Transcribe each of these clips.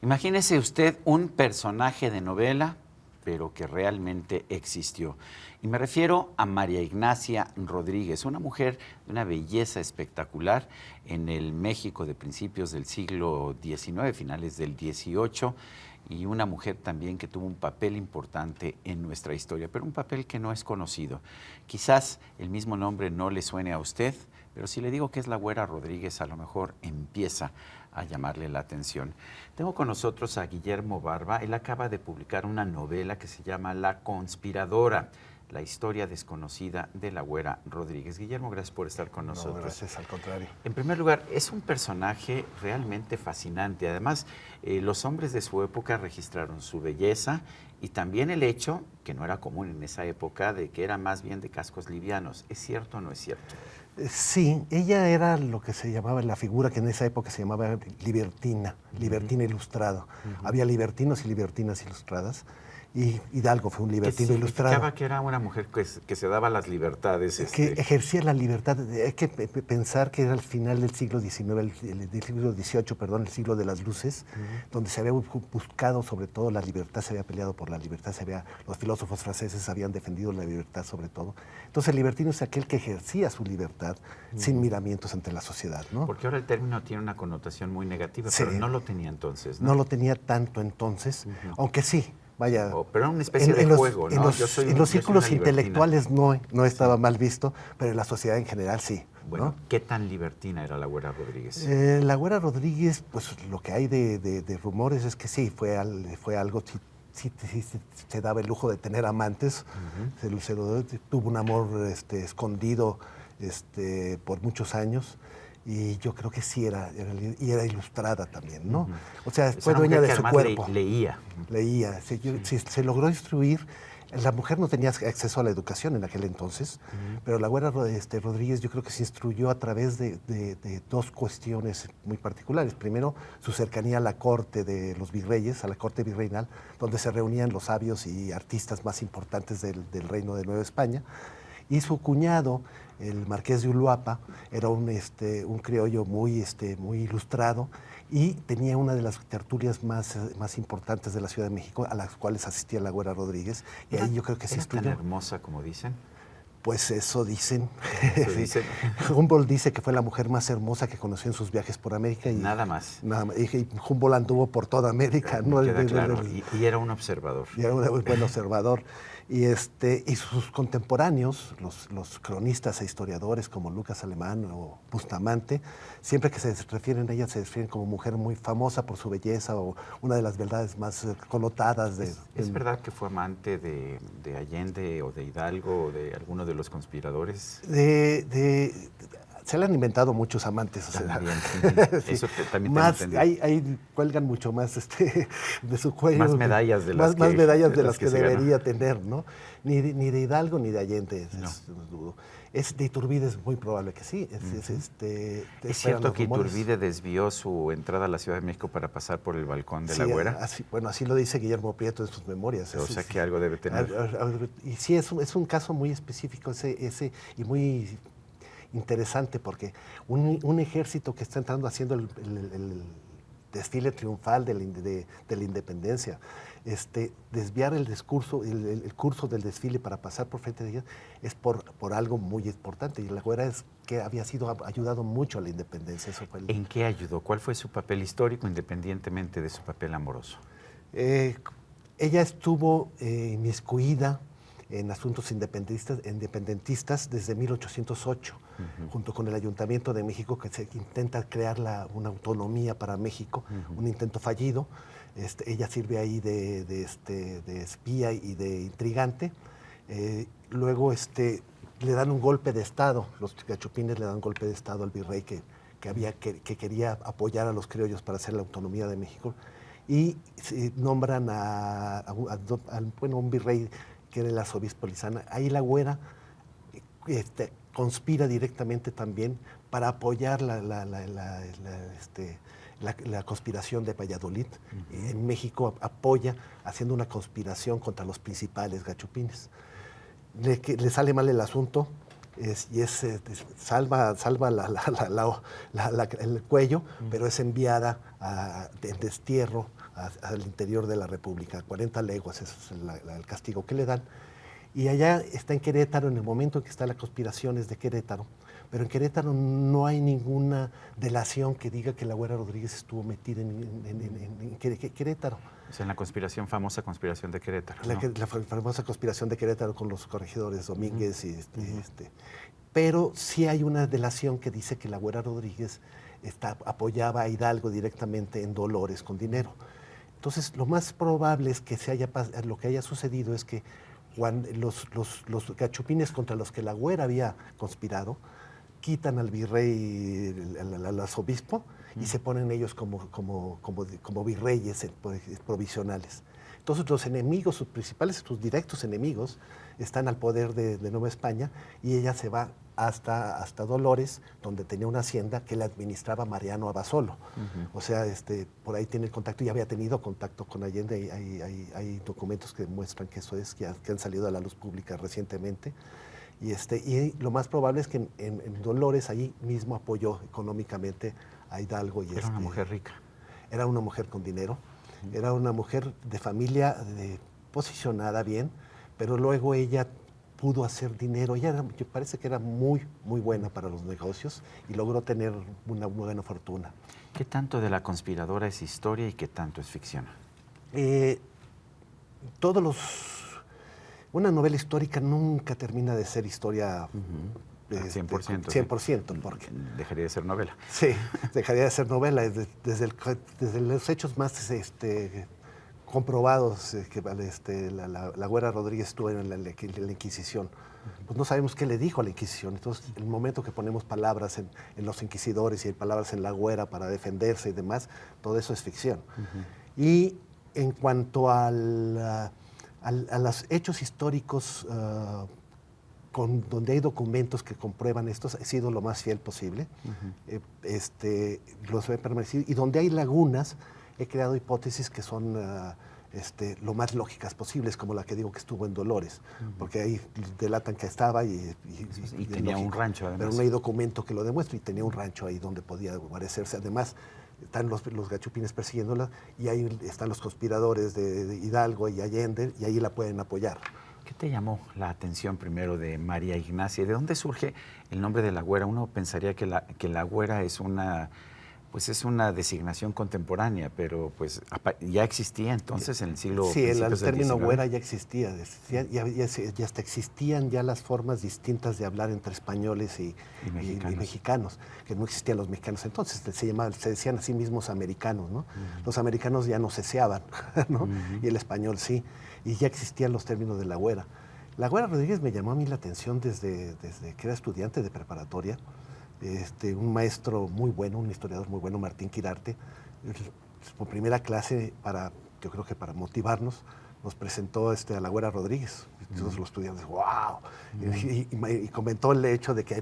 Imagínese usted un personaje de novela, pero que realmente existió. Y me refiero a María Ignacia Rodríguez, una mujer de una belleza espectacular en el México de principios del siglo XIX, finales del XVIII, y una mujer también que tuvo un papel importante en nuestra historia, pero un papel que no es conocido. Quizás el mismo nombre no le suene a usted, pero si le digo que es la Güera Rodríguez, a lo mejor empieza a llamarle la atención. Tengo con nosotros a Guillermo Barba. Él acaba de publicar una novela que se llama La Conspiradora, la historia desconocida de la Güera Rodríguez. Guillermo, gracias por estar con nosotros. No, gracias, al contrario. En primer lugar, es un personaje realmente fascinante. Además, los hombres de su época registraron su belleza y también el hecho, que no era común en esa época, de que era más bien de cascos livianos. ¿Es cierto o no es cierto? Sí, ella era lo que se llamaba, la figura que en esa época se llamaba libertina, libertina ilustrada. Había libertinos y libertinas ilustradas, y Hidalgo fue un libertino ilustrado. Significaba que era una mujer que se daba las libertades. Que ejercía la libertad. Hay que pensar que era el final del siglo XIX, del siglo XVIII, perdón, el siglo de las luces, donde se había buscado sobre todo la libertad, se había peleado por la libertad, los filósofos franceses habían defendido la libertad sobre todo. Entonces el libertino es aquel que ejercía su libertad sin miramientos ante la sociedad, ¿no? Porque ahora el término tiene una connotación muy negativa, sí, pero no lo tenía entonces, ¿no? No lo tenía tanto entonces, aunque sí. Vaya, pero era una especie de juego, ¿no? En los círculos intelectuales no estaba mal visto, pero en la sociedad en general sí. Bueno, ¿no? ¿Qué tan libertina era la Güera Rodríguez? La Güera Rodríguez, pues lo que hay de rumores es que sí, fue algo, sí, se daba el lujo de tener amantes, tuvo un amor escondido por muchos años. Y yo creo que sí era ilustrada también, ¿no? O sea, fue dueña de su cuerpo. Leía. Se logró instruir. La mujer no tenía acceso a la educación en aquel entonces, pero la Güera Rodríguez yo creo que se instruyó a través de dos cuestiones muy particulares. Primero, su cercanía a la corte de los virreyes, a la corte virreinal, donde se reunían los sabios y artistas más importantes del reino de Nueva España. Y su cuñado, el marqués de Uluapa, era un criollo muy ilustrado y tenía una de las tertulias más importantes de la Ciudad de México, a las cuales asistía la Güera Rodríguez. Y ahí yo creo que se estudió. ¿Tan hermosa como dicen? Pues eso dicen. Humboldt dice que fue la mujer más hermosa que conoció en sus viajes por América. Y nada más. Y Humboldt anduvo por toda América. ¿No? Claro. Y era un observador. Y era un buen observador. Y sus contemporáneos, los cronistas e historiadores como Lucas Alemán o Bustamante, siempre que se refieren a ella se refieren como mujer muy famosa por su belleza o una de las verdades más connotadas. ¿Es verdad que fue amante de Allende o de Hidalgo o de alguno de los conspiradores? Se le han inventado muchos amantes. También, sí. Eso también más, ahí cuelgan mucho más de su cuello. Más medallas de las más medallas de las que debería tener, ¿no? Ni de Hidalgo ni de Allende, no dudo. De Iturbide es muy probable que sí. ¿Es cierto que Iturbide desvió su entrada a la Ciudad de México para pasar por el balcón de la Güera? Así lo dice Guillermo Prieto en sus memorias. O sea que algo debe tener. Y sí, es un caso muy específico ese y muy interesante porque un ejército que está entrando haciendo el desfile triunfal de la independencia, desviar el discurso, el curso del desfile para pasar por frente de ellas es por algo muy importante. Y la Güera es que había ayudado mucho a la independencia. Eso fue ¿En qué ayudó? ¿Cuál fue su papel histórico independientemente de su papel amoroso? Ella estuvo inmiscuida en asuntos independentistas desde 1808, junto con el Ayuntamiento de México, que se intenta crear una autonomía para México, un intento fallido. Ella sirve ahí de espía y de intrigante. Luego le dan un golpe de Estado, los gachupines le dan un golpe de Estado al virrey que quería apoyar a los criollos para hacer la autonomía de México, y nombran a un virrey que era el arzobispo Lizana. Ahí la Güera conspira directamente también para apoyar la conspiración de Valladolid. En México apoya haciendo una conspiración contra los principales gachupines. Le sale mal el asunto salva el cuello, pero es enviada en destierro al interior de la República, 40 leguas, eso es el castigo que le dan. Y allá está en Querétaro, en el momento en que está la conspiración es de Querétaro, pero en Querétaro no hay ninguna delación que diga que la Güera Rodríguez estuvo metida en Querétaro. O sea, en la famosa conspiración de Querétaro, ¿no? La famosa conspiración de Querétaro con los corregidores Domínguez y pero sí hay una delación que dice que la Güera Rodríguez apoyaba a Hidalgo directamente en Dolores con dinero. Entonces, lo más probable es que lo que haya sucedido es que cuando los gachupines contra los que la Güera había conspirado quitan al virrey, al arzobispo, y se ponen ellos como virreyes provisionales. Entonces los enemigos, sus principales, sus directos enemigos, están al poder de Nueva España, y ella se va hasta Dolores, donde tenía una hacienda que le administraba Mariano Abasolo. O sea, por ahí tiene el contacto, y había tenido contacto con Allende. Hay documentos que demuestran que eso es, que han salido a la luz pública recientemente. Y lo más probable es que en Dolores allí mismo apoyó económicamente a Hidalgo. Era una mujer rica. Era una mujer con dinero, era una mujer de familia posicionada bien, pero luego ella pudo hacer dinero. Ella parece que era muy, muy buena para los negocios y logró tener una buena fortuna. ¿Qué tanto de La conspiradora es historia y qué tanto es ficción? Una novela histórica nunca termina de ser historia 100%. 100%, porque dejaría de ser novela. Sí, dejaría de ser novela. Desde los hechos más comprobados, que la Güera Rodríguez estuvo en la Inquisición, pues no sabemos qué le dijo a la Inquisición. Entonces, el momento que ponemos palabras en los inquisidores y palabras en la Güera para defenderse y demás, todo eso es ficción. Y en cuanto a los hechos históricos donde hay documentos que comprueban esto, he sido lo más fiel posible. Los he permanecido. Y donde hay lagunas, he creado hipótesis que son lo más lógicas posibles, como la que digo que estuvo en Dolores, porque ahí delatan que estaba y tenía un rancho, además. Pero no hay documento que lo demuestre, y tenía un rancho ahí donde podía guarecerse. Además, están los gachupines persiguiéndola, y ahí están los conspiradores de Hidalgo y Allende, y ahí la pueden apoyar. ¿Qué te llamó la atención primero de María Ignacia? ¿De dónde surge el nombre de la Güera? Uno pensaría que la Güera es una designación contemporánea, pero pues ya existía entonces en el siglo XIX. Sí, el término Güera ya existía. Ya hasta existían ya las formas distintas de hablar entre españoles y mexicanos, que no existían los mexicanos entonces. Se decían a sí mismos americanos, ¿no? Los americanos ya no ceseaban, ¿no? Y el español sí. Y ya existían los términos de la Güera. La Güera Rodríguez me llamó a mí la atención desde que era estudiante de preparatoria. Un maestro muy bueno, un historiador muy bueno, Martín Quirarte, por primera clase, yo creo que para motivarnos, nos presentó a la Güera Rodríguez. Entonces los estudiantes, ¡wow! Y comentó el hecho de que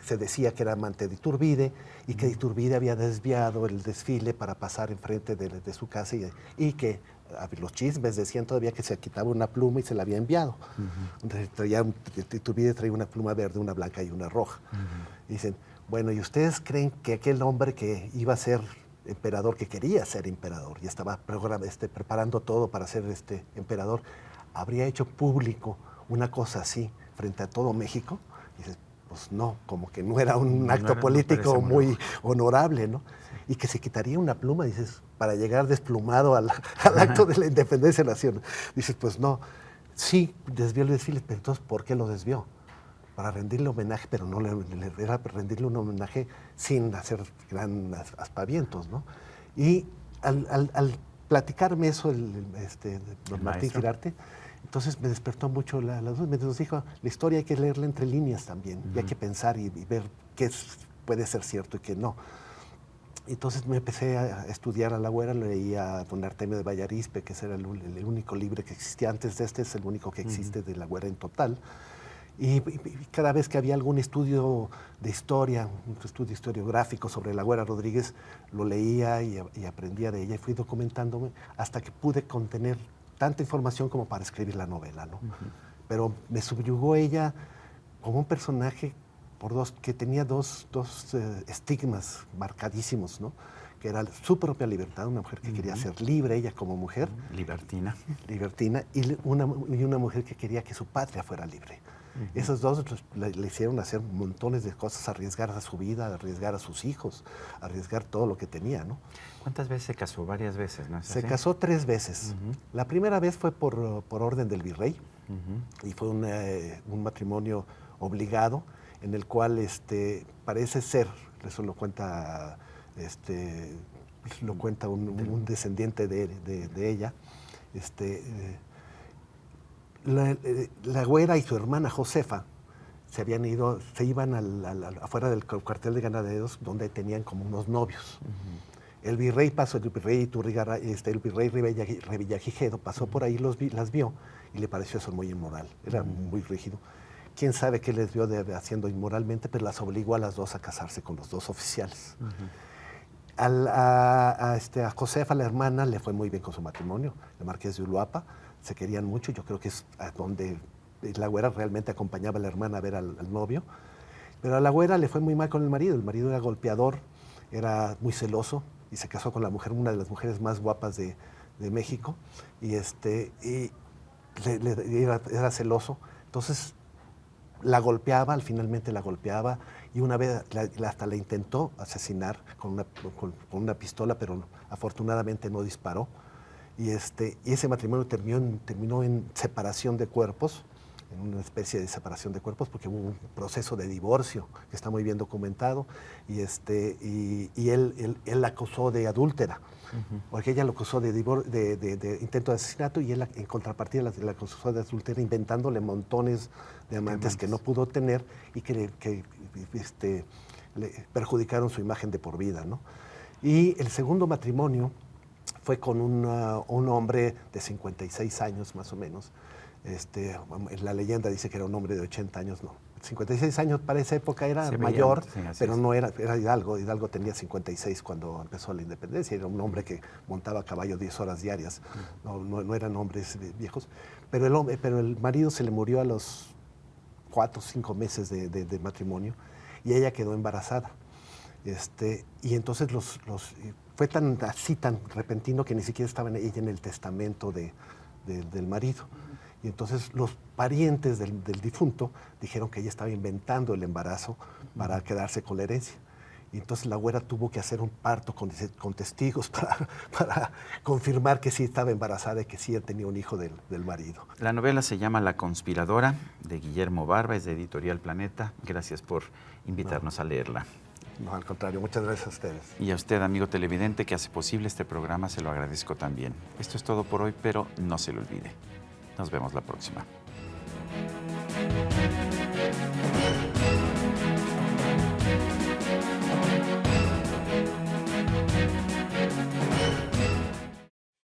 se decía que era amante de Iturbide, y que Iturbide había desviado el desfile para pasar enfrente de su casa, y que los chismes decían todavía que se quitaba una pluma y se la había enviado. Iturbide traía una pluma verde, una blanca y una roja. Y dicen, bueno, ¿y ustedes creen que aquel hombre que iba a ser emperador, que quería ser emperador y estaba preparando todo para ser emperador, habría hecho público una cosa así frente a todo México? Y dices, pues no, como que no era un acto político muy honorable, ¿no? Y que se quitaría una pluma, dices, para llegar desplumado al acto de la independencia de la nación. Dices, pues no, sí desvió el desfile, pero entonces, ¿por qué lo desvió? Para rendirle homenaje, pero no era rendirle un homenaje sin hacer gran aspavientos, ¿no? Y al platicarme eso, don Martín Quirarte, entonces me despertó mucho la duda. Nos dijo, la historia hay que leerla entre líneas también, y hay que pensar y ver qué puede ser cierto y qué no. Entonces me empecé a estudiar a la Güera, leía a don Artemio de Vallarispe, que ese era el único libro que existía antes de es el único que existe de la Güera en total. Y cada vez que había algún estudio de historia, un estudio historiográfico sobre la Güera Rodríguez, lo leía y aprendía de ella, y fui documentándome hasta que pude contener tanta información como para escribir la novela, ¿no? Pero me subyugó ella como un personaje que tenía dos estigmas marcadísimos, ¿no? que era su propia libertad, una mujer que quería ser libre, ella como mujer. Libertina. Libertina, y una mujer que quería que su patria fuera libre. Esos dos le hicieron hacer montones de cosas, arriesgar a su vida, arriesgar a sus hijos, arriesgar todo lo que tenía, ¿no? ¿Cuántas veces se casó? Varias veces, ¿no es así? Se casó 3 veces. La primera vez fue por orden del virrey, y fue un matrimonio obligado, en el cual parece ser, eso lo cuenta, un descendiente de ella, la güera y su hermana Josefa se iban afuera del cuartel de granaderos, donde tenían como unos novios. El virrey Revillagigedo pasó por ahí, las vio y le pareció eso muy inmoral, era muy rígido. Quién sabe qué les vio haciendo inmoralmente, pero las obligó a las dos a casarse con los 2 oficiales. A Josefa, la hermana, le fue muy bien con su matrimonio, el marqués de Uluapa, se querían mucho, yo creo que es donde la güera realmente acompañaba a la hermana a ver al novio, pero a la güera le fue muy mal con el marido era golpeador, era muy celoso, y se casó con la mujer, una de las mujeres más guapas de México, y era celoso, entonces finalmente la golpeaba, y una vez hasta la intentó asesinar con una pistola, pero afortunadamente no disparó. Y ese matrimonio terminó en separación de cuerpos, en una especie de separación de cuerpos, porque hubo un proceso de divorcio que está muy bien documentado, y él la acusó de adúltera, porque ella lo acusó de intento de asesinato, y él en contrapartida la acusó de adúltera, inventándole montones de amantes que no pudo tener y que le perjudicaron su imagen de por vida, ¿no? Y el segundo matrimonio fue con un hombre de 56 años más o menos. La leyenda dice que era un hombre de 80 años, no. 56 años para esa época era mayor, pero no era Hidalgo. Hidalgo tenía 56 cuando empezó la independencia. Era un hombre que montaba a caballo 10 horas diarias. No eran hombres viejos. Pero el marido se le murió a los 4 o 5 meses de matrimonio, y ella quedó embarazada. Y entonces fue tan repentino que ni siquiera estaba ella en el testamento del marido. Y entonces los parientes del difunto dijeron que ella estaba inventando el embarazo para quedarse con la herencia. Y entonces la güera tuvo que hacer un parto con testigos para confirmar que sí estaba embarazada y que sí tenía un hijo del marido. La novela se llama La conspiradora, de Guillermo Barba, es de Editorial Planeta. Gracias por invitarnos a leerla. No, al contrario, muchas gracias a ustedes. Y a usted, amigo televidente, que hace posible este programa, se lo agradezco también. Esto es todo por hoy, pero no se lo olvide. Nos vemos la próxima.